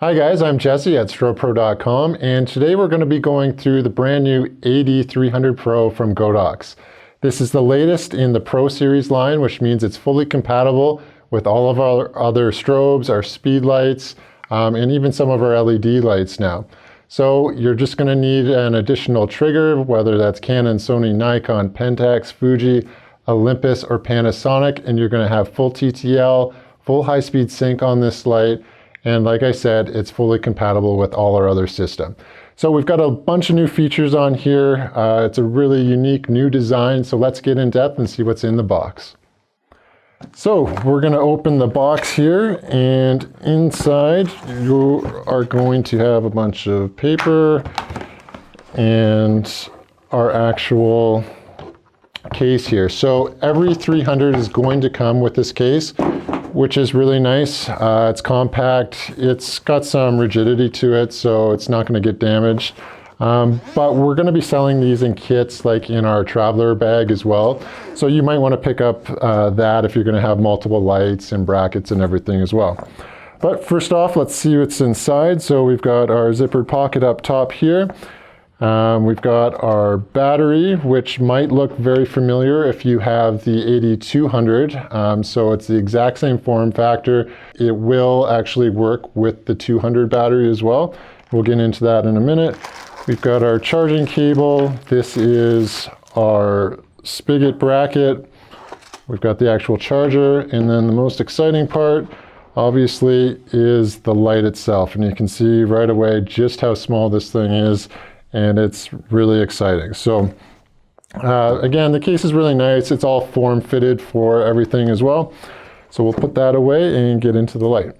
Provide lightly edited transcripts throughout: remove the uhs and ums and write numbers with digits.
Hi guys, I'm Jesse at strobepro.com, and today we're going to be going through the brand new AD300 Pro from Godox. This is the latest in the Pro series line, which means it's fully compatible with all of our other strobes, our speed lights, and even some of our LED lights now. So you're just going to need an additional trigger, whether that's Canon, Sony, Nikon, Pentax, Fuji, Olympus, or Panasonic, and you're going to have full TTL, full high-speed sync on this light. And like I said, it's fully compatible with all our other system. So we've got a bunch of new features on here. It's a really unique new design. So let's get in depth and see what's in the box. So we're going to open the box here, and inside you are going to have a bunch of paper and our actual case here. So every 300 is going to come with this case, which is really nice. It's compact, it's got some rigidity to it, so it's not going to get damaged. But we're going to be selling these in kits, like in our traveler bag as well. So you might want to pick up that if you're going to have multiple lights and brackets and everything as well. But first off, let's see what's inside. So we've got our zippered pocket up top here. We've got our battery, which might look very familiar if you have the AD200. So it's the exact same form factor. It will actually work with the 200 battery as well. We'll get into that in a minute. We've got our charging cable. This is our spigot bracket. We've got the actual charger. And then the most exciting part, obviously, is the light itself. And you can see right away just how small this thing is. And it's really exciting. So again, the case is really nice. It's all form fitted for everything as well. So we'll put that away and get into the light.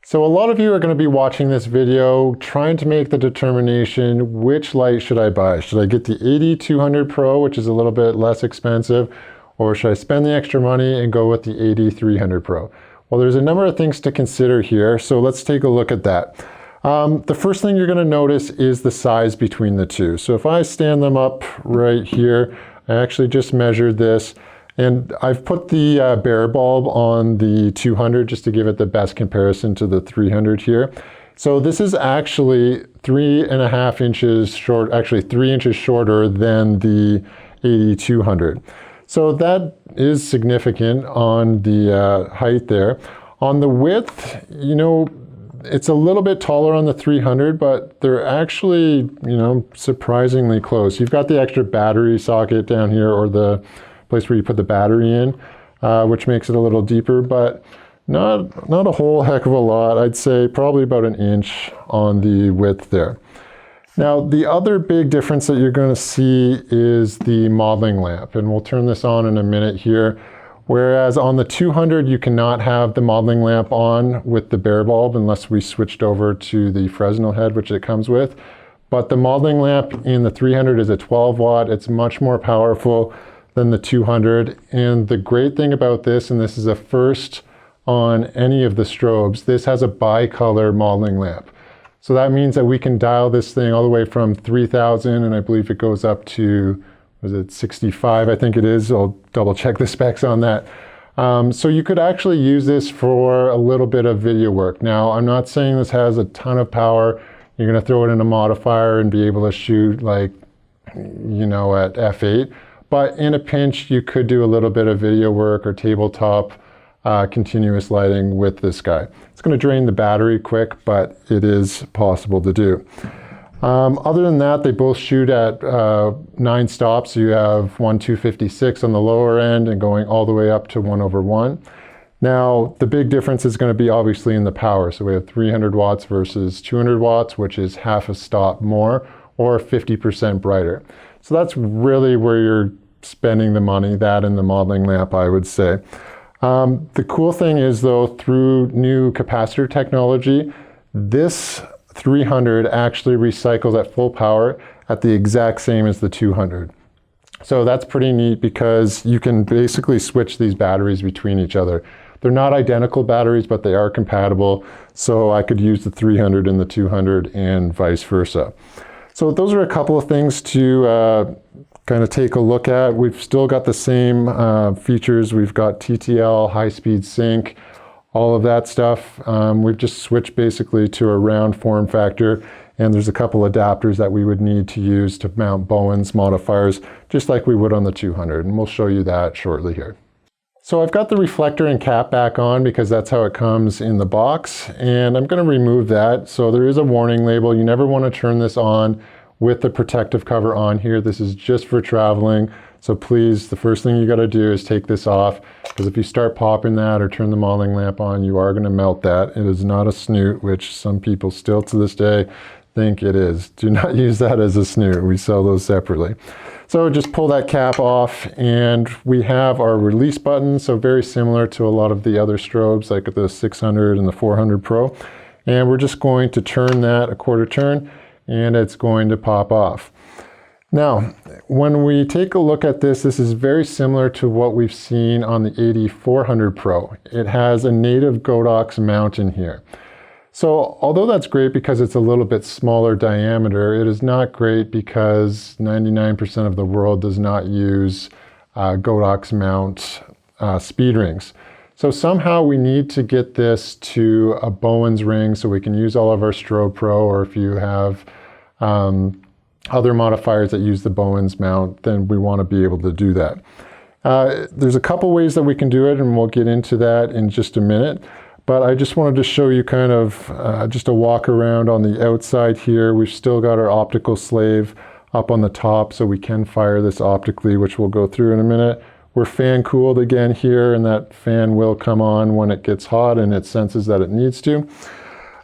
So a lot of you are going to be watching this video trying to make the determination, which light should I buy? Should I get the AD200 Pro, which is a little bit less expensive, or should I spend the extra money and go with the AD300 Pro? Well, there's a number of things to consider here. So let's take a look at that. The first thing you're going to notice is the size between the two. So if I stand them up right here, I actually just measured this, and I've put the bare bulb on the 200 just to give it the best comparison to the 300 here. So this is actually 3.5 inches short, actually 3 inches shorter than the AD200. So that is significant on the height there. On the width, you know, it's a little bit taller on the 300, but they're actually, surprisingly close. You've got the extra battery socket down here, or the place where you put the battery in, which makes it a little deeper, but not a whole heck of a lot. I'd say probably about an inch on the width there. Now, the other big difference that you're going to see is the modeling lamp, and we'll turn this on in a minute here. Whereas on the 200, you cannot have the modeling lamp on with the bare bulb unless we switched over to the Fresnel head, which it comes with. But the modeling lamp in the 300 is a 12 watt. It's much more powerful than the 200. And the great thing about this, and this is a first on any of the strobes, this has a bicolor modeling lamp. So that means that we can dial this thing all the way from 3000, and I believe it goes up to, was it 65? I think it is. I'll double check the specs on that. So you could actually use this for a little bit of video work. Now, I'm not saying this has a ton of power. You're going to throw it in a modifier and be able to shoot like, at f8. But in a pinch, you could do a little bit of video work or tabletop continuous lighting with this guy. It's going to drain the battery quick, but it is possible to do. Other than that, they both shoot at 9 stops. So you have 1/256 on the lower end and going all the way up to 1/1. Now, the big difference is going to be obviously in the power. So we have 300 watts versus 200 watts, which is half a stop more or 50% brighter. So that's really where you're spending the money, that and the modeling lamp, I would say. The cool thing is, though, through new capacitor technology, this 300 actually recycles at full power at the exact same as the 200. So that's pretty neat because you can basically switch these batteries between each other. They're not identical batteries, but they are compatible. So I could use the 300 and the 200 and vice versa. So those are a couple of things to kind of take a look at. We've still got the same features. We've got TTL, high-speed sync, all of that stuff. We've just switched basically to a round form factor, and there's a couple adapters that we would need to use to mount Bowens modifiers, just like we would on the 200, and we'll show you that shortly here. So I've got the reflector and cap back on because that's how it comes in the box, and I'm going to remove that. So there is a warning label. You never want to turn this on with the protective cover on here. This is just for traveling. So please, the first thing you got to do is take this off, because if you start popping that or turn the modeling lamp on, you are going to melt that. It is not a snoot, which some people still to this day think it is. Do not use that as a snoot. We sell those separately. So just pull that cap off, and we have our release button, so very similar to a lot of the other strobes like the 600 and the 400 Pro. And we're just going to turn that a quarter turn, and it's going to pop off. Now, when we take a look at this, this is very similar to what we've seen on the AD400 Pro. It has a native Godox mount in here. So although that's great because it's a little bit smaller diameter, it is not great because 99% of the world does not use Godox mount speed rings. So somehow we need to get this to a Bowens ring so we can use all of our Strobepro, or if you have other modifiers that use the Bowens mount, then we want to be able to do that. There's a couple ways that we can do it, and we'll get into that in just a minute. But I just wanted to show you kind of just a walk around on the outside here. We've still got our optical slave up on the top, so we can fire this optically, which we'll go through in a minute. We're fan cooled again here, and that fan will come on when it gets hot and it senses that it needs to.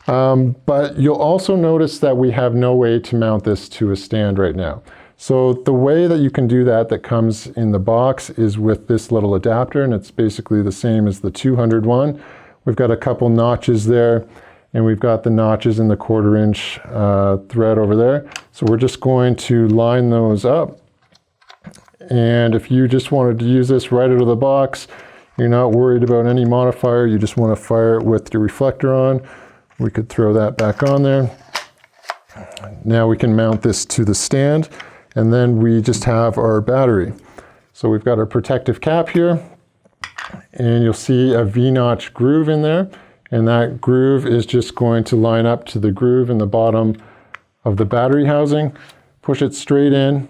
But you'll also notice that we have no way to mount this to a stand right now. So the way that you can do that comes in the box is with this little adapter, and it's basically the same as the 200 one. We've got a couple notches there, and we've got the notches in the 1/4 inch thread over there. So we're just going to line those up. And if you just wanted to use this right out of the box, you're not worried about any modifier, you just want to fire it with your reflector on, we could throw that back on there. Now we can mount this to the stand, and then we just have our battery. So we've got our protective cap here, and you'll see a V-notch groove in there, and that groove is just going to line up to the groove in the bottom of the battery housing. Push it straight in,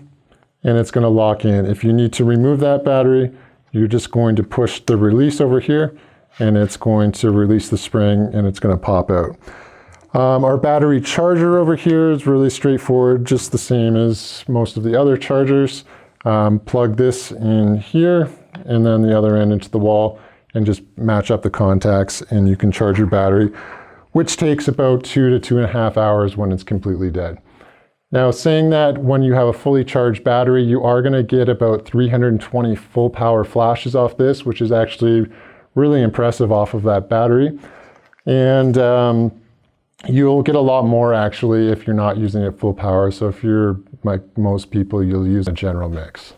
and it's going to lock in. If you need to remove that battery, you're just going to push the release over here, and it's going to release the spring, and it's going to pop out. Our battery charger over here is really straightforward, just the same as most of the other chargers. Plug this in here, and then the other end into the wall, and just match up the contacts, and you can charge your battery, which takes about 2 to 2.5 hours when it's completely dead. Now, saying that, when you have a fully charged battery, you are going to get about 320 full power flashes off this, which is actually really impressive off of that battery. And you'll get a lot more actually if you're not using it full power. So if you're like most people, you'll use a general mix.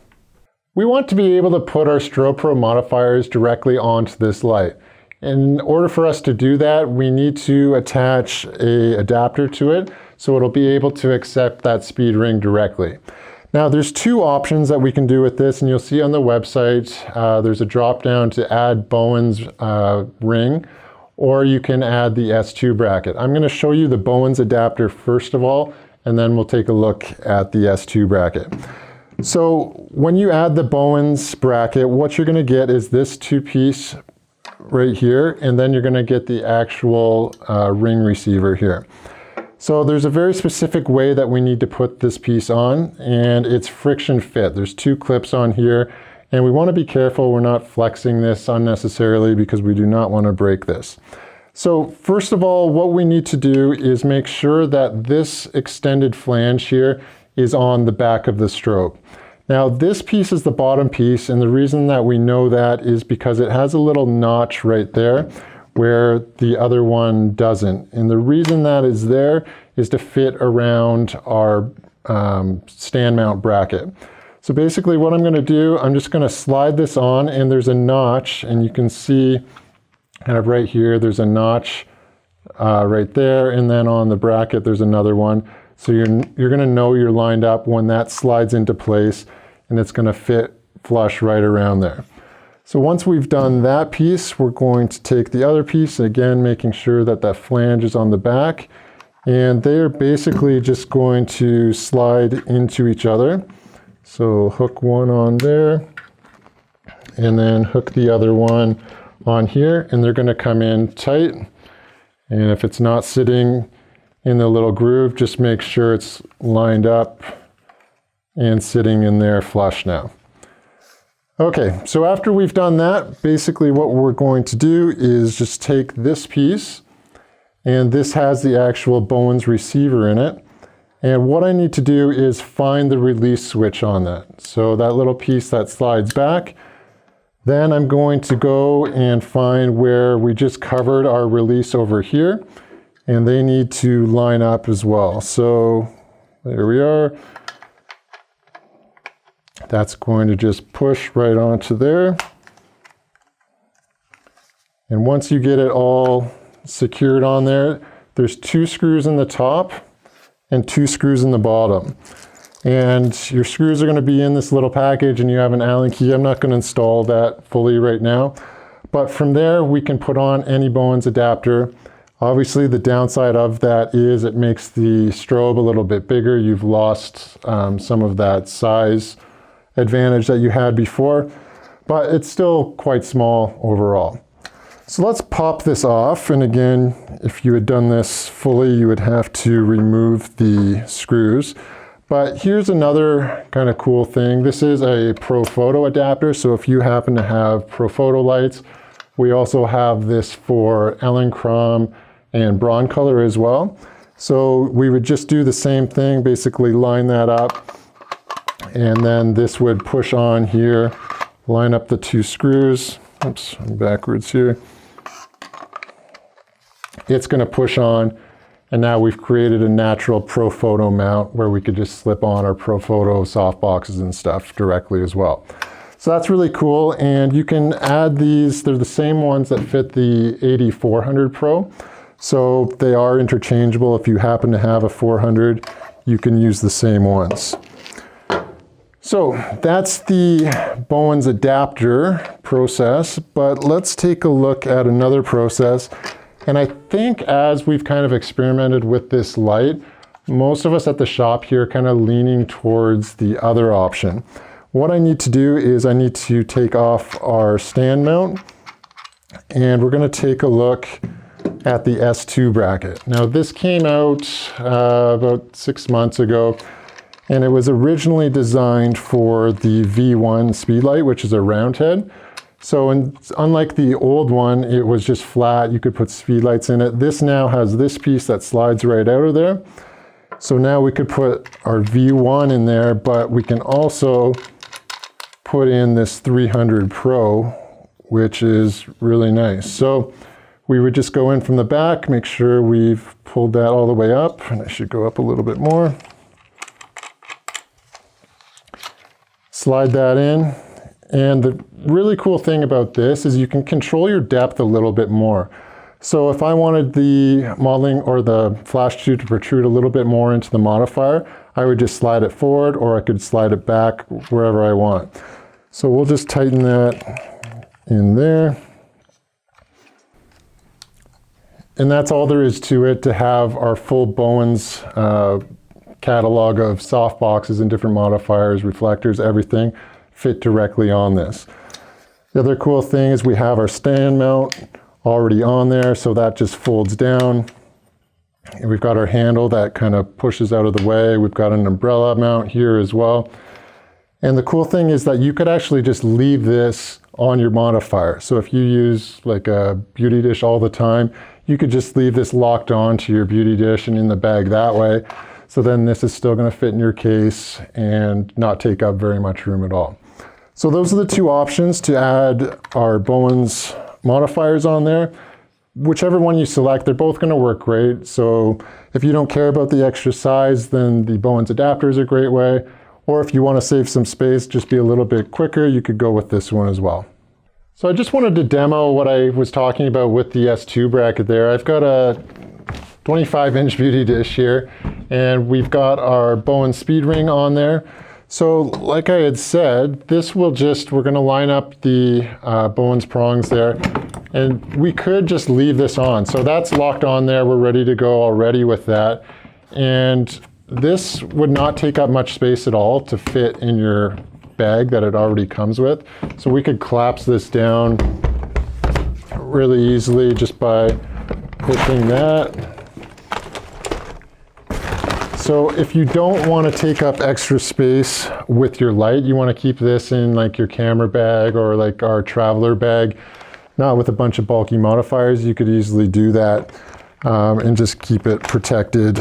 We want to be able to put our Strobepro modifiers directly onto this light. In order for us to do that, we need to attach an adapter to it so it'll be able to accept that speed ring directly. Now there's two options that we can do with this, and you'll see on the website there's a drop down to add Bowens ring, or you can add the S2 bracket. I'm going to show you the Bowens adapter first of all, and then we'll take a look at the S2 bracket. So when you add the Bowens bracket, what you're going to get is this two-piece right here, and then you're going to get the actual ring receiver here. So there's a very specific way that we need to put this piece on, and it's friction fit. There's two clips on here, and we want to be careful we're not flexing this unnecessarily because we do not want to break this. So first of all, what we need to do is make sure that this extended flange here is on the back of the strobe. Now this piece is the bottom piece, and the reason that we know that is because it has a little notch right there where the other one doesn't. And the reason that is there is to fit around our stand mount bracket. So basically what I'm going to do, I'm just going to slide this on, and there's a notch, and you can see kind of right here, there's a notch right there, and then on the bracket there's another one. So you're going to know you're lined up when that slides into place, and it's going to fit flush right around there. So once we've done that piece, we're going to take the other piece, again making sure that that flange is on the back, and they're basically just going to slide into each other. So hook one on there, and then hook the other one on here, and they're going to come in tight. And if it's not sitting in the little groove, just make sure it's lined up and sitting in there flush now. Okay, so after we've done that, basically what we're going to do is just take this piece, and this has the actual Bowens receiver in it. And what I need to do is find the release switch on that. So that little piece that slides back, then I'm going to go and find where we just covered our release over here, and they need to line up as well. So there we are. That's going to just push right onto there. And once you get it all secured on there, there's 2 screws in the top and 2 screws in the bottom. And your screws are going to be in this little package, and you have an Allen key. I'm not going to install that fully right now. But from there, we can put on any Bowens adapter. Obviously, the downside of that is it makes the strobe a little bit bigger. You've lost some of that size advantage that you had before, but it's still quite small overall. So let's pop this off. And again, if you had done this fully, you would have to remove the screws. But here's another kind of cool thing. This is a Profoto adapter. So if you happen to have Profoto lights, we also have this for Elinchrom and Broncolor as well. So we would just do the same thing, basically line that up, and then this would push on here, line up the 2 screws. Oops, I'm backwards here. It's going to push on, and now we've created a natural Profoto mount where we could just slip on our Profoto softboxes and stuff directly as well. So that's really cool, and you can add these. They're the same ones that fit the AD300 Pro, so they are interchangeable. If you happen to have a 400, you can use the same ones. So that's the Bowens adapter process, but let's take a look at another process. And I think as we've kind of experimented with this light, most of us at the shop here are kind of leaning towards the other option. What I need to do is I need to take off our stand mount, and we're going to take a look at the S2 bracket. Now this came out about 6 months ago, and it was originally designed for the V1 speedlight, which is a round head. So unlike the old one, it was just flat. You could put speedlights in it. This now has this piece that slides right out of there. So now we could put our V1 in there, but we can also put in this 300 Pro, which is really nice. So we would just go in from the back, make sure we've pulled that all the way up, and I should go up a little bit more. Slide that in. And the really cool thing about this is you can control your depth a little bit more. So if I wanted the modeling or the flash tube to protrude a little bit more into the modifier, I would just slide it forward, or I could slide it back wherever I want. So we'll just tighten that in there. And that's all there is to it, to have our full Bowens catalog of softboxes and different modifiers, reflectors, everything fit directly on this. The other cool thing is we have our stand mount already on there, so that just folds down. And we've got our handle that kind of pushes out of the way. We've got an umbrella mount here as well. And the cool thing is that you could actually just leave this on your modifier. So if you use like a beauty dish all the time, you could just leave this locked on to your beauty dish and in the bag that way. So then this is still going to fit in your case and not take up very much room at all. So those are the 2 options to add our Bowens modifiers on there. Whichever one you select, they're both going to work great. So if you don't care about the extra size, then the Bowens adapter is a great way. Or if you want to save some space, just be a little bit quicker, you could go with this one as well. So I just wanted to demo what I was talking about with the S2 bracket there. I've got a 25-inch beauty dish here, and we've got our Bowens SPEEDRING on there. So like I had said, this will just, we're going to line up the Bowens prongs there, and we could just leave this on. So that's locked on there. We're ready to go already with that. And this would not take up much space at all to fit in your bag that it already comes with. So we could collapse this down really easily just by pushing that. So if you don't want to take up extra space with your light, you want to keep this in like your camera bag or like our traveler bag, not with a bunch of bulky modifiers, you could easily do that and just keep it protected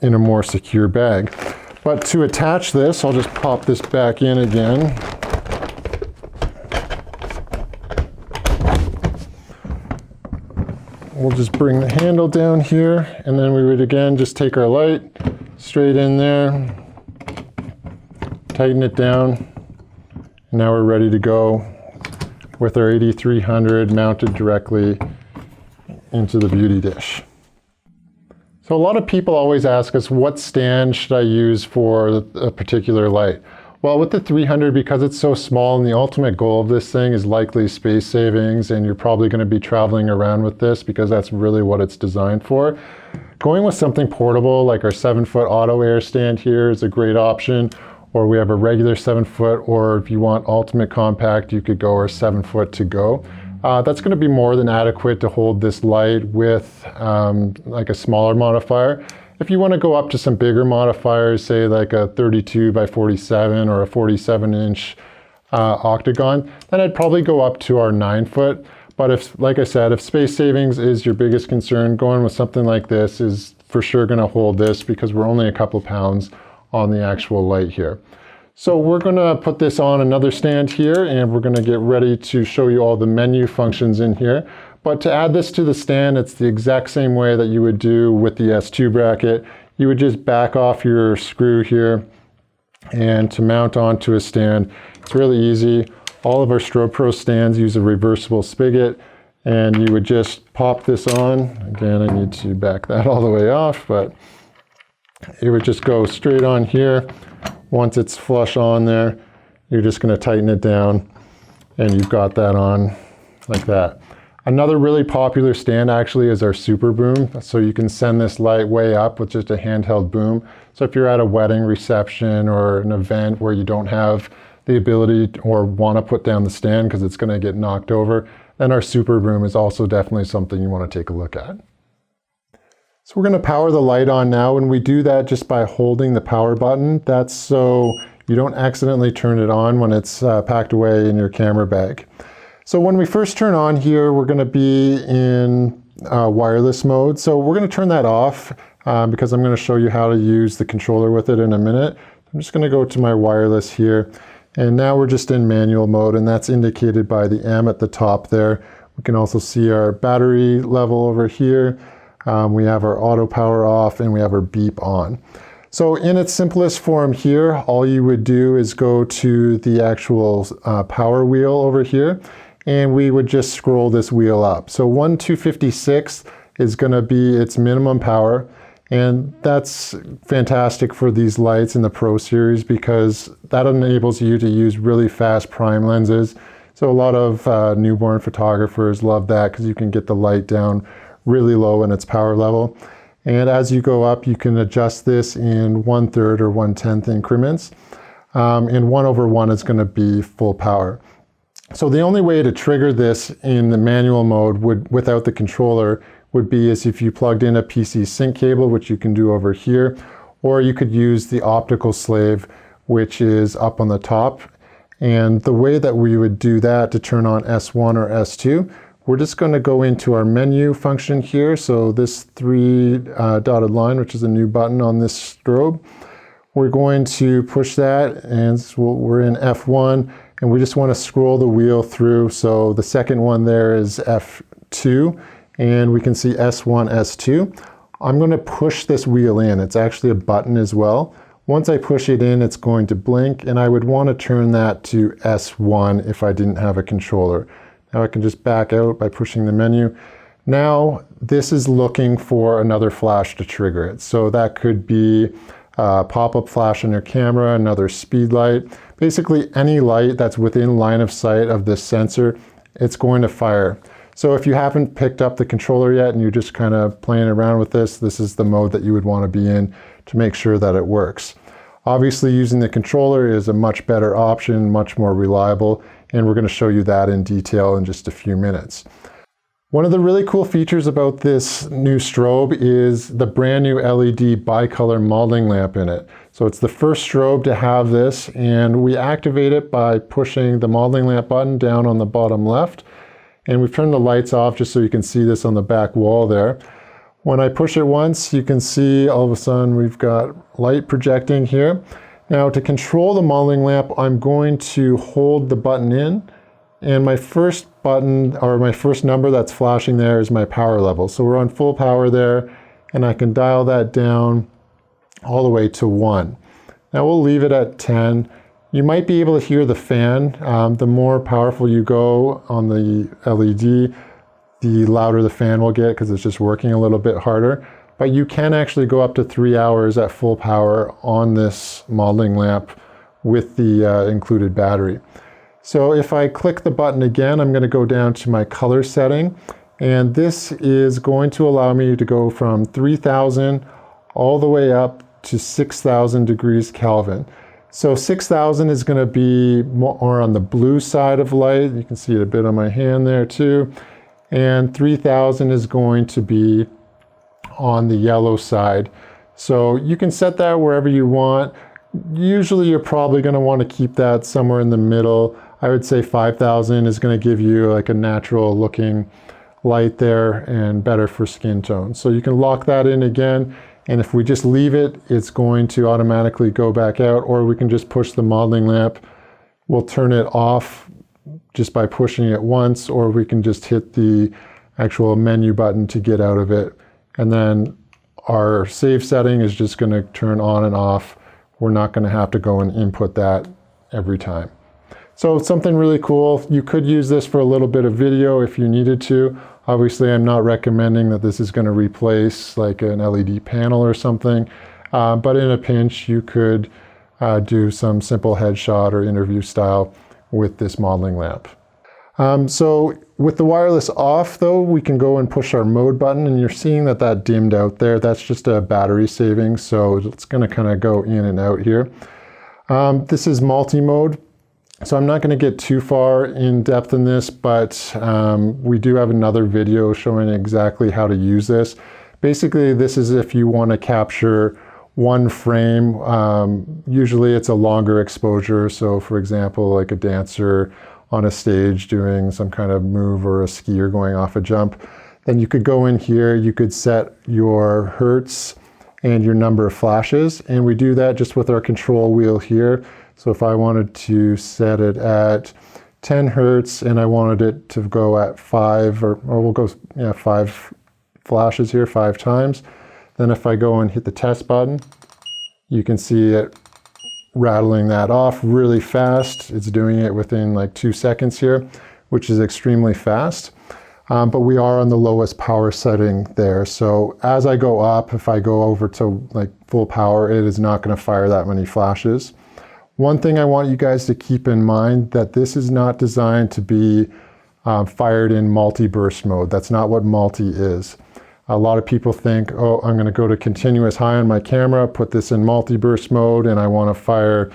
in a more secure bag. But to attach this, I'll just pop this back in again. We'll just bring the handle down here, and then we would again just take our light straight in there, tighten it down, and now we're ready to go with our AD300 mounted directly into the beauty dish. So a lot of people always ask us, what stand should I use for a particular light? Well, with the 300, because it's so small and the ultimate goal of this thing is likely space savings, and you're probably going to be traveling around with this because that's really what it's designed for. Going with something portable like our 7-foot auto air stand here is a great option, or we have a regular 7-foot, or if you want ultimate compact, you could go our 7-foot to go. That's going to be more than adequate to hold this light with like a smaller modifier. If you want to go up to some bigger modifiers, say like a 32 by 47 or a 47-inch octagon, then I'd probably go up to our 9-foot. But if, like I said, if space savings is your biggest concern, going with something like this is for sure going to hold this because we're only a couple pounds on the actual light here. So we're going to put this on another stand here, and we're going to get ready to show you all the menu functions in here. But to add this to the stand, it's the exact same way that you would do with the S2 bracket. You would just back off your screw here, and to mount onto a stand, it's really easy. All of our Strobepro stands use a reversible spigot, and you would just pop this on. Again, I need to back that all the way off, but it would just go straight on here. Once it's flush on there, you're just going to tighten it down, and you've got that on like that. Another really popular stand actually is our super boom. So you can send this light way up with just a handheld boom. So if you're at a wedding reception or an event where you don't have the ability or want to put down the stand because it's going to get knocked over, then our super boom is also definitely something you want to take a look at. So we're going to power the light on now, and we do that just by holding the power button. That's so you don't accidentally turn it on when it's packed away in your camera bag. So when we first turn on here, we're going to be in wireless mode. So we're going to turn that off because I'm going to show you how to use the controller with it in a minute. I'm just going to go to my wireless here. And now we're just in manual mode, and that's indicated by the M at the top there. We can also see our battery level over here. We have our auto power off, and we have our beep on. So in its simplest form here, all you would do is go to the actual power wheel over here, and we would just scroll this wheel up. So 1/256 is going to be its minimum power, and that's fantastic for these lights in the Pro series because that enables you to use really fast prime lenses. So a lot of newborn photographers love that because you can get the light down really low in its power level. And as you go up, you can adjust this in 1/3 or 1/10 increments. And 1/1 is going to be full power. So the only way to trigger this in the manual mode without the controller would be as if you plugged in a PC sync cable, which you can do over here, or you could use the optical slave, which is up on the top. And the way that we would do that to turn on S1 or S2, we're just going to go into our menu function here. So this 3 dotted line, which is a new button on this strobe, we're going to push that, and so we're in F1, and we just want to scroll the wheel through. So the second one there is F2, and we can see S1, S2. I'm going to push this wheel in. It's actually a button as well. Once I push it in, it's going to blink, and I would want to turn that to S1 if I didn't have a controller. Now I can just back out by pushing the menu. Now this is looking for another flash to trigger it. So that could be pop-up flash on your camera, another speed light. Basically any light that's within line of sight of this sensor, it's going to fire. So if you haven't picked up the controller yet and you're just kind of playing around with this, this is the mode that you would want to be in to make sure that it works. Obviously using the controller is a much better option, much more reliable, and we're going to show you that in detail in just a few minutes. One of the really cool features about this new strobe is the brand new LED bicolor modeling lamp in it. So it's the first strobe to have this, and we activate it by pushing the modeling lamp button down on the bottom left. And we've turned the lights off just so you can see this on the back wall there. When I push it once, you can see all of a sudden we've got light projecting here. Now to control the modeling lamp, I'm going to hold the button in, and my first button, or my first number that's flashing there, is my power level. So we're on full power there, and I can dial that down all the way to 1. Now we'll leave it at 10. You might be able to hear the fan. The more powerful you go on the LED, the louder the fan will get because it's just working a little bit harder. But you can actually go up to 3 hours at full power on this modeling lamp with the included battery. So if I click the button again, I'm going to go down to my color setting, and this is going to allow me to go from 3000 all the way up to 6000 degrees Kelvin. So 6000 is going to be more on the blue side of light. You can see it a bit on my hand there too. And 3000 is going to be on the yellow side. So you can set that wherever you want. Usually you're probably going to want to keep that somewhere in the middle. I would say 5000 is going to give you like a natural looking light there and better for skin tone. So you can lock that in again, and if we just leave it, it's going to automatically go back out, or we can just push the modeling lamp. We'll turn it off just by pushing it once, or we can just hit the actual menu button to get out of it. And then our save setting is just going to turn on and off. We're not going to have to go and input that every time. So it's something really cool. You could use this for a little bit of video if you needed to. Obviously, I'm not recommending that this is going to replace like an LED panel or something, but in a pinch, you could do some simple headshot or interview style with this modeling lamp. So with the wireless off though, we can go and push our mode button, and you're seeing that that dimmed out there. That's just a battery saving, so it's going to kind of go in and out here. This is multi-mode. So I'm not going to get too far in depth in this, but we do have another video showing exactly how to use this. Basically, this is if you want to capture one frame. Usually it's a longer exposure. So for example, like a dancer on a stage doing some kind of move, or a skier going off a jump. Then you could go in here, you could set your hertz and your number of flashes. And we do that just with our control wheel here. So if I wanted to set it at 10 hertz and I wanted it to go at 5, or we'll go 5 flashes here 5 times. Then if I go and hit the test button, you can see it rattling that off really fast. It's doing it within like 2 seconds here, which is extremely fast. But we are on the lowest power setting there. So as I go up, if I go over to like full power, it is not going to fire that many flashes. One thing I want you guys to keep in mind, that this is not designed to be fired in multi-burst mode. That's not what multi is. A lot of people think, oh, I'm going to go to continuous high on my camera, put this in multi-burst mode, and I want to fire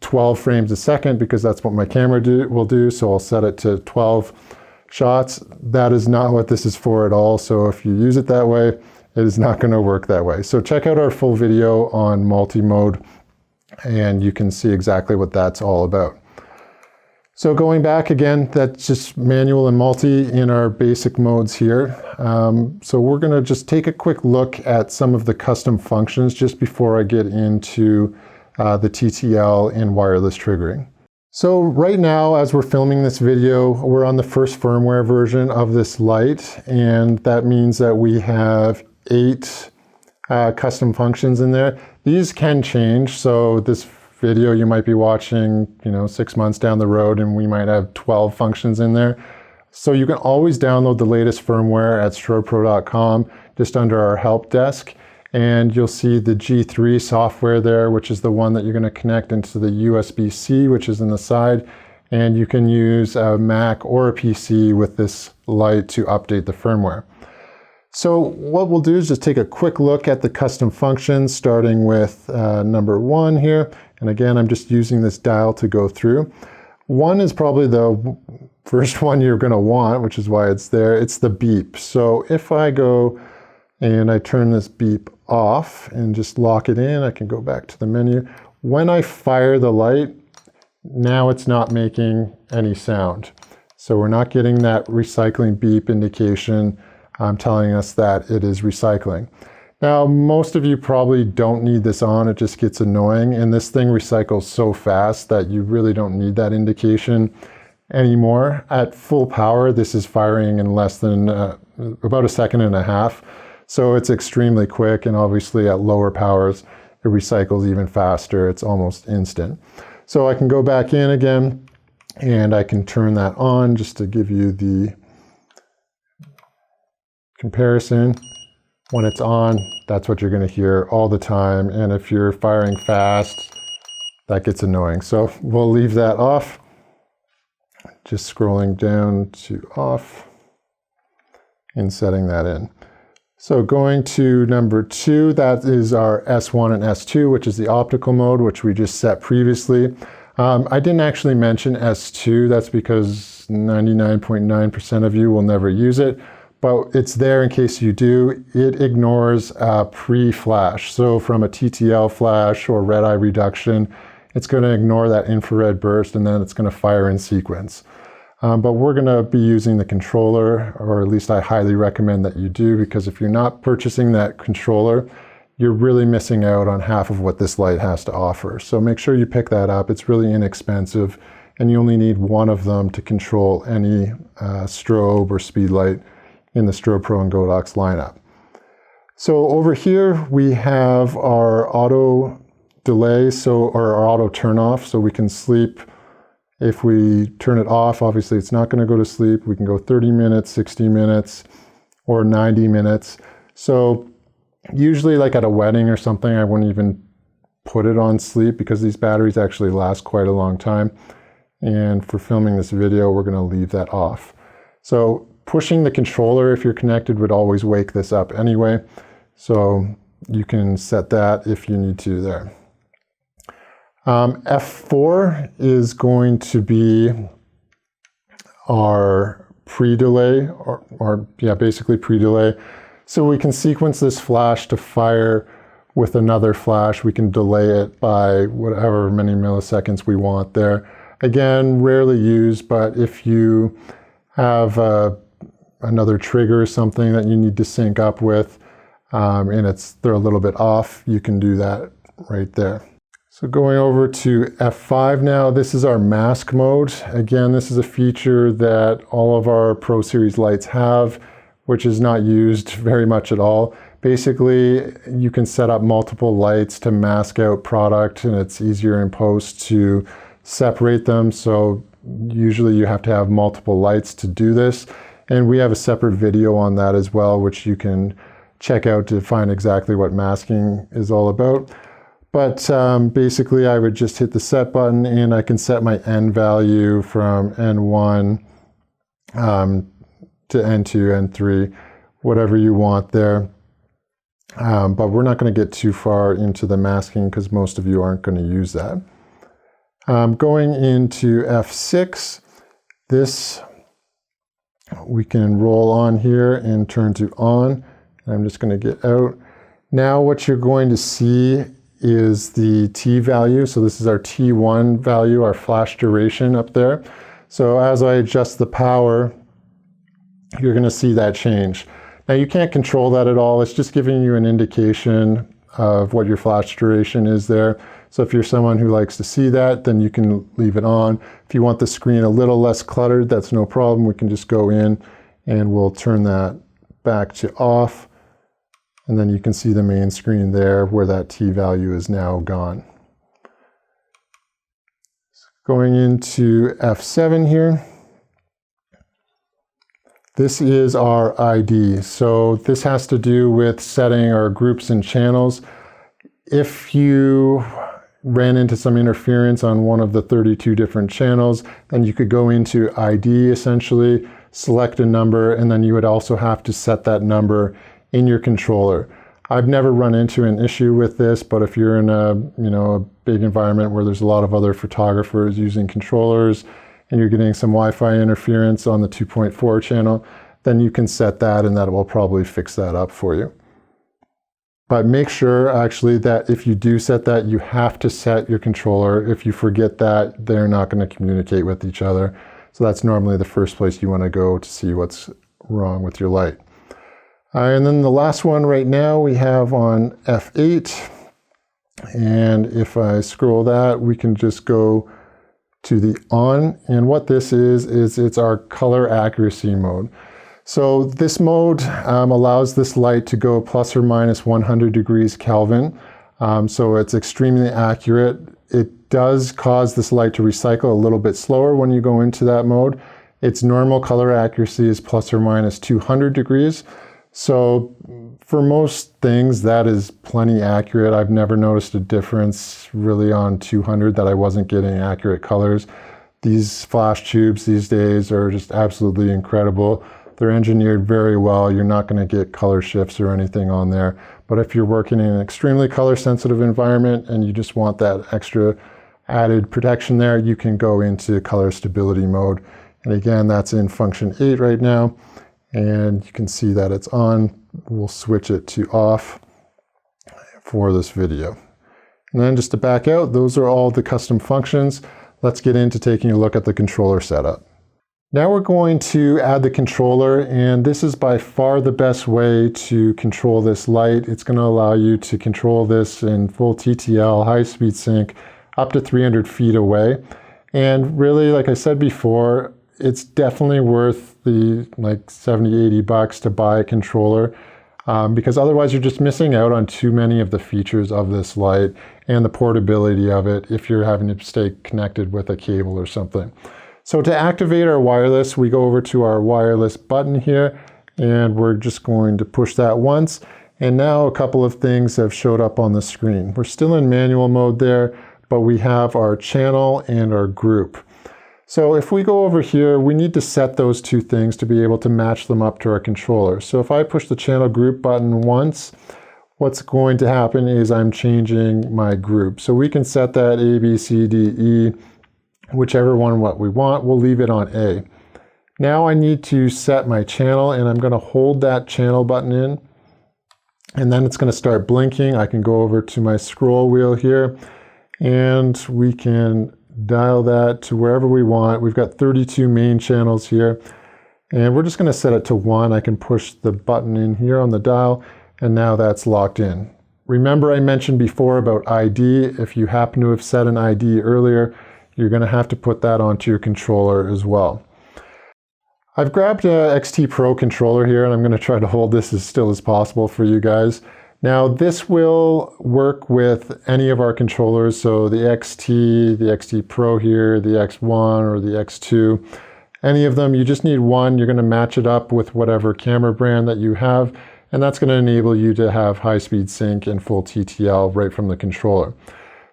12 frames a second because that's what my camera will do. So I'll set it to 12 shots. That is not what this is for at all. So if you use it that way, it is not going to work that way. So check out our full video on multi-mode, and you can see exactly what that's all about. So going back again, that's just manual and multi in our basic modes here. So we're going to just take a quick look at some of the custom functions just before I get into the TTL and wireless triggering. So right now, as we're filming this video, we're on the first firmware version of this light, and that means that we have 8 custom functions in there. These can change, so this video you might be watching, 6 months down the road, and we might have 12 functions in there. So you can always download the latest firmware at strobepro.com, just under our help desk, And you'll see the G3 software there, which is the one that you're going to connect into the USB-C, which is in the side. And you can use a Mac or a PC with this light to update the firmware. So what we'll do is just take a quick look at the custom functions, starting with number 1 here. And again, I'm just using this dial to go through. 1 is probably the first one you're going to want, which is why it's there. It's the beep. So if I go and I turn this beep off and just lock it in, I can go back to the menu. When I fire the light, now it's not making any sound. So we're not getting that recycling beep indication telling us that it is recycling. Now, most of you probably don't need this on. It just gets annoying. And this thing recycles so fast that you really don't need that indication anymore. At full power, this is firing in less than about a second and a half. So it's extremely quick. And obviously at lower powers, it recycles even faster. It's almost instant. So I can go back in again and I can turn that on just to give you the comparison. When it's on, that's what you're going to hear all the time. And if you're firing fast, that gets annoying. So we'll leave that off. Just scrolling down to off and setting that in. So going to number 2, that is our S1 and S2, which is the optical mode, which we just set previously. I didn't actually mention S2. That's because 99.9% of you will never use it. But it's there in case you do. It ignores pre-flash. So from a TTL flash or red eye reduction, it's going to ignore that infrared burst and then it's going to fire in sequence. But we're going to be using the controller, or at least I highly recommend that you do, because if you're not purchasing that controller, you're really missing out on half of what this light has to offer. So make sure you pick that up. It's really inexpensive and you only need one of them to control any strobe or speed light in the Strobepro and Godox lineup. So over here we have our auto delay, or our auto turn off, so we can sleep. If we turn it off, obviously it's not going to go to sleep. We can go 30 minutes, 60 minutes, or 90 minutes. So usually like at a wedding or something, I wouldn't even put it on sleep because these batteries actually last quite a long time. And for filming this video, we're going to leave that off. So pushing the controller, if you're connected, would always wake this up anyway. So you can set that if you need to there. F4 is going to be our pre-delay, or basically pre-delay. So we can sequence this flash to fire with another flash. We can delay it by whatever many milliseconds we want there. Again, rarely used, but if you have another trigger or something that you need to sync up with, and they're a little bit off, you can do that right there. So going over to F5 now, this is our mask mode. Again, this is a feature that all of our Pro Series lights have, which is not used very much at all. Basically, you can set up multiple lights to mask out product, and it's easier in post to separate them. So usually you have to have multiple lights to do this. And we have a separate video on that as well, which you can check out to find exactly what masking is all about. But basically, I would just hit the set button and I can set my N value from N1 to N2, N3, whatever you want there. But we're not going to get too far into the masking because most of you aren't going to use that. Going into F6, this we can roll on here and turn to on. I'm just going to get out. Now what you're going to see is the T value. So this is our T1 value, our flash duration up there. So as I adjust the power, you're going to see that change. Now you can't control that at all. It's just giving you an indication of what your flash duration is there. So if you're someone who likes to see that, then you can leave it on. If you want the screen a little less cluttered, that's no problem. We can just go in and we'll turn that back to off. And then you can see the main screen there where that T value is now gone. Going into F7 here. This is our ID. So this has to do with setting our groups and channels. If you ran into some interference on one of the 32 different channels, then you could go into ID essentially, select a number, and then you would also have to set that number in your controller. I've never run into an issue with this, but if you're in a big environment where there's a lot of other photographers using controllers and you're getting some Wi-Fi interference on the 2.4 channel, then you can set that and that will probably fix that up for you. But make sure actually that if you do set that, you have to set your controller. If you forget that, they're not going to communicate with each other. So that's normally the first place you want to go to see what's wrong with your light. And then the last one right now we have on F8. And if I scroll that, we can just go to the on. And what this is it's our color accuracy mode. So this mode allows this light to go plus or minus 100 degrees Kelvin. So it's extremely accurate. It does cause this light to recycle a little bit slower when you go into that mode. Its normal color accuracy is plus or minus 200 degrees. So for most things, that is plenty accurate. I've never noticed a difference really on 200 that I wasn't getting accurate colors. These flash tubes these days are just absolutely incredible. They're engineered very well. You're not going to get color shifts or anything on there. But if you're working in an extremely color sensitive environment and you just want that extra added protection there, you can go into color stability mode. And again, that's in function 8 right now. And you can see that it's on. We'll switch it to off for this video. And then just to back out, those are all the custom functions. Let's get into taking a look at the controller setup. Now we're going to add the controller, and this is by far the best way to control this light. It's going to allow you to control this in full TTL, high-speed sync, up to 300 feet away. And really, like I said before, it's definitely worth the like 70, 80 bucks to buy a controller because otherwise you're just missing out on too many of the features of this light and the portability of it if you're having to stay connected with a cable or something. So to activate our wireless, we go over to our wireless button here, and we're just going to push that once. And now a couple of things have showed up on the screen. We're still in manual mode there, but we have our channel and our group. So if we go over here, we need to set those two things to be able to match them up to our controller. So if I push the channel group button once, what's going to happen is I'm changing my group. So we can set that A, B, C, D, E, whichever one what we want. We'll leave it on A. Now I need to set my channel, and I'm going to hold that channel button in, and then it's going to start blinking. I can go over to my scroll wheel here, and we can dial that to wherever we want. We've got 32 main channels here, and we're just going to set it to 1. I can push the button in here on the dial, and now that's locked in. Remember I mentioned before about ID. If you happen to have set an ID earlier, you're going to have to put that onto your controller as well. I've grabbed a XT Pro controller here, and I'm going to try to hold this as still as possible for you guys. Now this will work with any of our controllers, so the XT, the XT Pro here, the X1 or the X2, any of them. You just need one. You're going to match it up with whatever camera brand that you have, and that's going to enable you to have high-speed sync and full TTL right from the controller.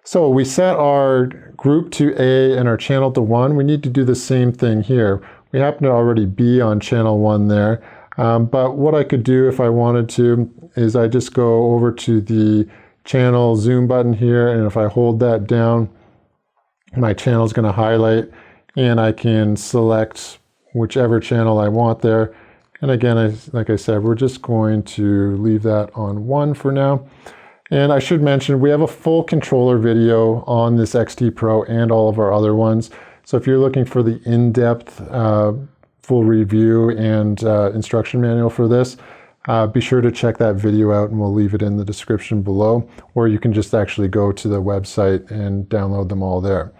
So we set our group to A and our channel to 1. We need to do the same thing here. We happen to already be on channel 1 there. But what I could do if I wanted to is I just go over to the channel zoom button here, and if I hold that down, my channel is going to highlight, and I can select whichever channel I want there. And again, like I said, we're just going to leave that on 1 for now. And I should mention, we have a full controller video on this XT Pro and all of our other ones. So if you're looking for the in-depth full review and instruction manual for this, be sure to check that video out, and we'll leave it in the description below. Or you can just actually go to the website and download them all there.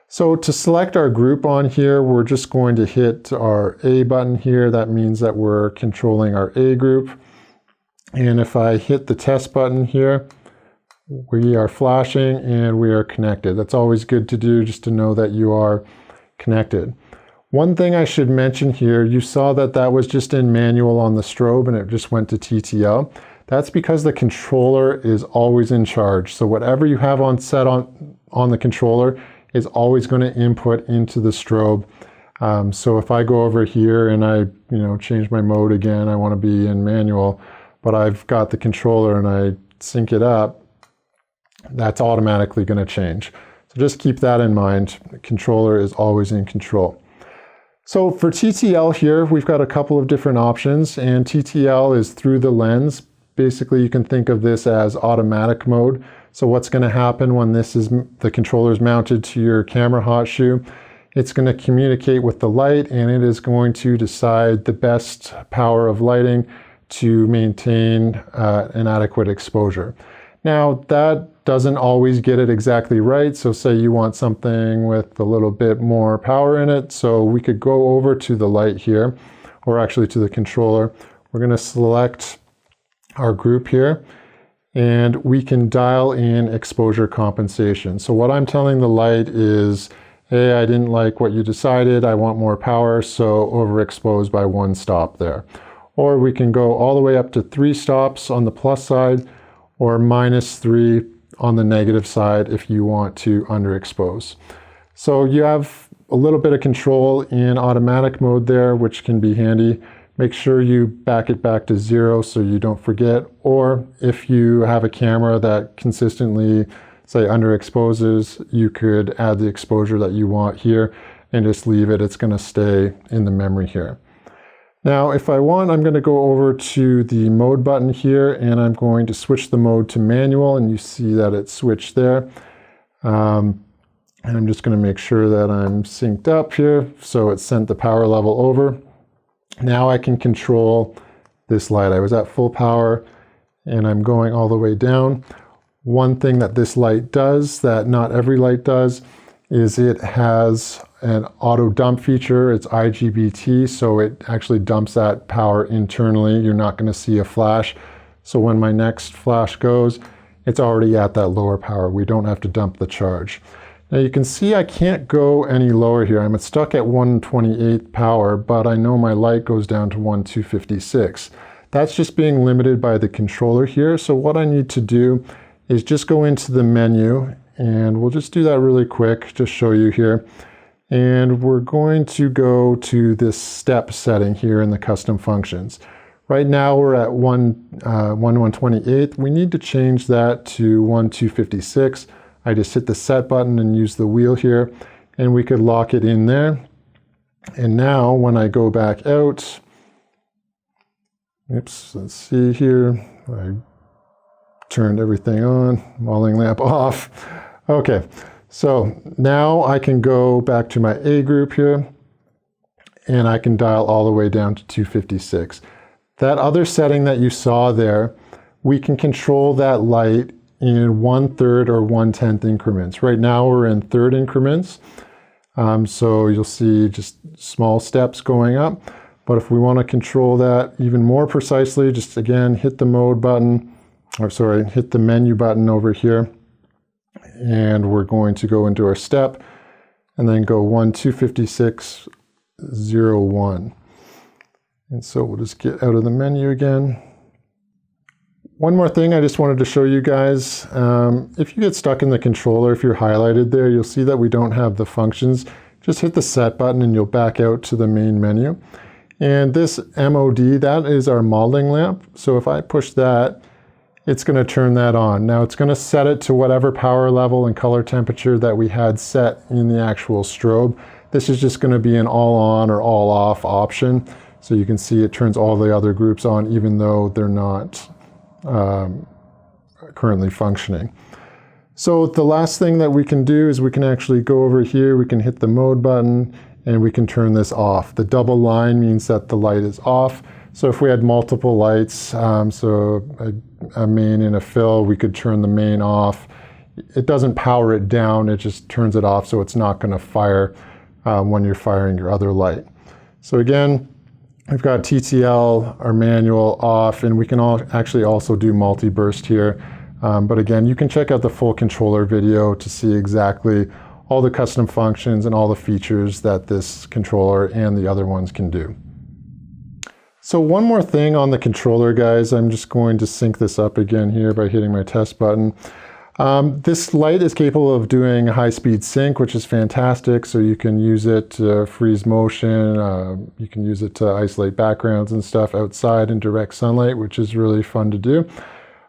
So to select our group on here, we're just going to hit our A button here. That means that we're controlling our A group. And if I hit the test button here, we are flashing and we are connected. That's always good to do, just to know that you are connected. One thing I should mention here, you saw that that was just in manual on the strobe and it just went to TTL. That's because the controller is always in charge. So whatever you have on set on the controller is always going to input into the strobe. So if I go over here and I change my mode again, I want to be in manual, but I've got the controller and I sync it up, that's automatically going to change. So just keep that in mind. The controller is always in control. So for TTL here, we've got a couple of different options, and TTL is through the lens. Basically, you can think of this as automatic mode. So what's going to happen when the controller is mounted to your camera hot shoe? It's going to communicate with the light, and it is going to decide the best power of lighting to maintain an adequate exposure. Now, that doesn't always get it exactly right. So say you want something with a little bit more power in it. So we could go over to the light here, or actually to the controller. We're going to select our group here, and we can dial in exposure compensation. So what I'm telling the light is, hey, I didn't like what you decided. I want more power, so overexpose by 1 stop there. Or we can go all the way up to 3 stops on the plus side, or -3 on the negative side if you want to underexpose. So you have a little bit of control in automatic mode there, which can be handy. Make sure you back it back to 0 so you don't forget. Or if you have a camera that consistently, say, underexposes, you could add the exposure that you want here and just leave it. It's going to stay in the memory here. Now, if I want, I'm going to go over to the mode button here, and I'm going to switch the mode to manual, and you see that it's switched there. And I'm just going to make sure that I'm synced up here, so it sent the power level over. Now I can control this light. I was at full power, and I'm going all the way down. One thing that this light does that not every light does is it has an auto dump feature. It's IGBT, so it actually dumps that power internally. You're not going to see a flash. So when my next flash goes, it's already at that lower power. We don't have to dump the charge. Now you can see I can't go any lower here. I'm stuck at 128 power, but I know my light goes down to 1256. That's just being limited by the controller here. So what I need to do is just go into the menu, and we'll just do that really quick to show you here. And we're going to go to this step setting here in the custom functions. Right now we're at 1/128. We need to change that to 1256. I just hit the set button and use the wheel here, and we could lock it in there. And now when I go back out, oops, let's see here. I turned everything on, modeling lamp off. Okay, so now I can go back to my A group here, and I can dial all the way down to 256. That other setting that you saw there, we can control that light in 1/3 or 1/10 increments. Right now we're in 1/3 increments, so you'll see just small steps going up. But if we want to control that even more precisely, just again hit the mode button, or sorry, hit the menu button over here, and we're going to go into our step and then go 1/256/01. And so we'll just get out of the menu again. One more thing I just wanted to show you guys. If you get stuck in the controller, if you're highlighted there, you'll see that we don't have the functions. Just hit the set button and you'll back out to the main menu. And this MOD, that is our modeling lamp. So if I push that, it's going to turn that on. Now it's going to set it to whatever power level and color temperature that we had set in the actual strobe. This is just going to be an all on or all off option. So you can see it turns all the other groups on even though they're not currently functioning. So the last thing that we can do is we can actually go over here, we can hit the mode button, and we can turn this off. The double line means that the light is off. So if we had multiple lights, so a main and a fill, we could turn the main off. It doesn't power it down, it just turns it off so it's not going to fire when you're firing your other light. So again, we've got TTL, our manual off, and we can actually also do multi-burst here. But again, you can check out the full controller video to see exactly all the custom functions and all the features that this controller and the other ones can do. So one more thing on the controller, guys. I'm just going to sync this up again here by hitting my test button. This light is capable of doing high-speed sync, which is fantastic. So you can use it to freeze motion. You can use it to isolate backgrounds and stuff outside in direct sunlight, which is really fun to do.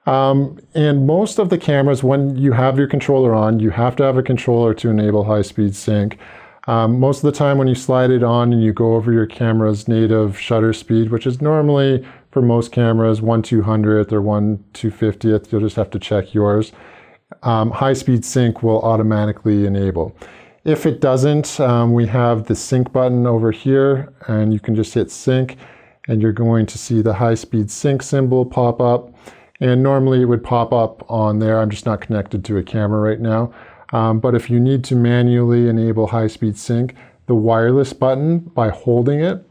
And most of the cameras, when you have your controller on, you have to have a controller to enable high-speed sync. Most of the time when you slide it on and you go over your camera's native shutter speed, which is normally for most cameras 1/200th or 1/250th, you'll just have to check yours. High-speed sync will automatically enable. If it doesn't, we have the sync button over here, and you can just hit sync, and you're going to see the high-speed sync symbol pop up. And normally it would pop up on there. I'm just not connected to a camera right now. But if you need to manually enable high-speed sync, the wireless button, by holding it,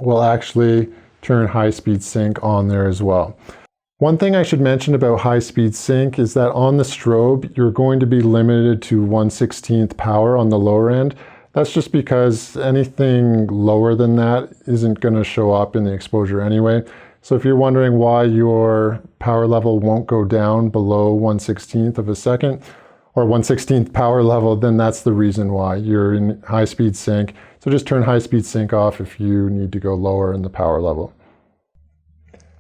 will actually turn high-speed sync on there as well. One thing I should mention about high-speed sync is that on the strobe, you're going to be limited to 1/16th power on the lower end. That's just because anything lower than that isn't going to show up in the exposure anyway. So if you're wondering why your power level won't go down below 1/16th of a second, or 1/16th power level, then that's the reason why. You're in high-speed sync. So just turn high-speed sync off if you need to go lower in the power level.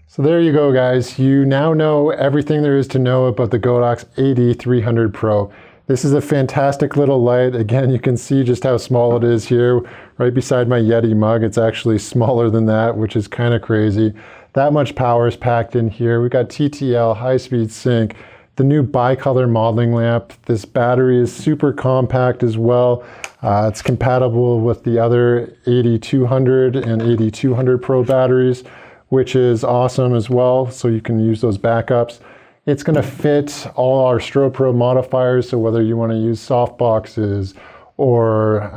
So there you go, guys. You now know everything there is to know about the Godox AD300 Pro. This is a fantastic little light. Again, you can see just how small it is here, right beside my Yeti mug. It's actually smaller than that, which is kind of crazy. That much power is packed in here. We've got TTL, high-speed sync, the new bicolor modeling lamp. This battery is super compact as well. It's compatible with the other AD200 and AD200 Pro batteries, which is awesome as well. So you can use those backups. It's going to fit all our Strobepro modifiers. So whether you want to use softboxes or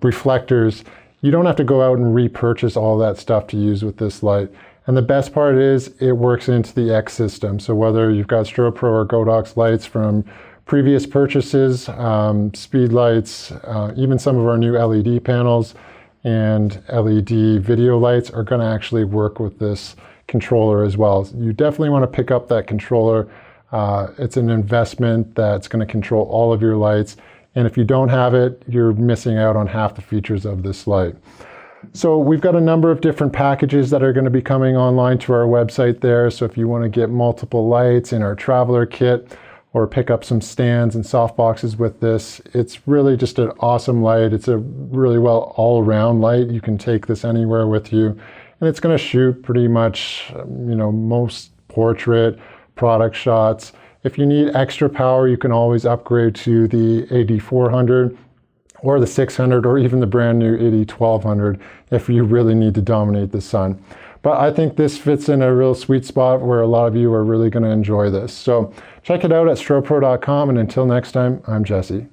reflectors, you don't have to go out and repurchase all that stuff to use with this light. And the best part is it works into the X system. So whether you've got Strobepro or Godox lights from previous purchases, speed lights, even some of our new LED panels and LED video lights are going to actually work with this controller as well. You definitely want to pick up that controller. It's an investment that's going to control all of your lights. And if you don't have it, you're missing out on half the features of this light. So we've got a number of different packages that are going to be coming online to our website there. So if you want to get multiple lights in our traveler kit or pick up some stands and softboxes with this, it's really just an awesome light. It's a really well all-around light. You can take this anywhere with you, and it's going to shoot pretty much, most portrait, product shots. If you need extra power, you can always upgrade to the AD400 or the 600 or even the brand new AD1200 if you really need to dominate the sun. But I think this fits in a real sweet spot where a lot of you are really going to enjoy this. So check it out at strobepro.com, and until next time, I'm Jesse.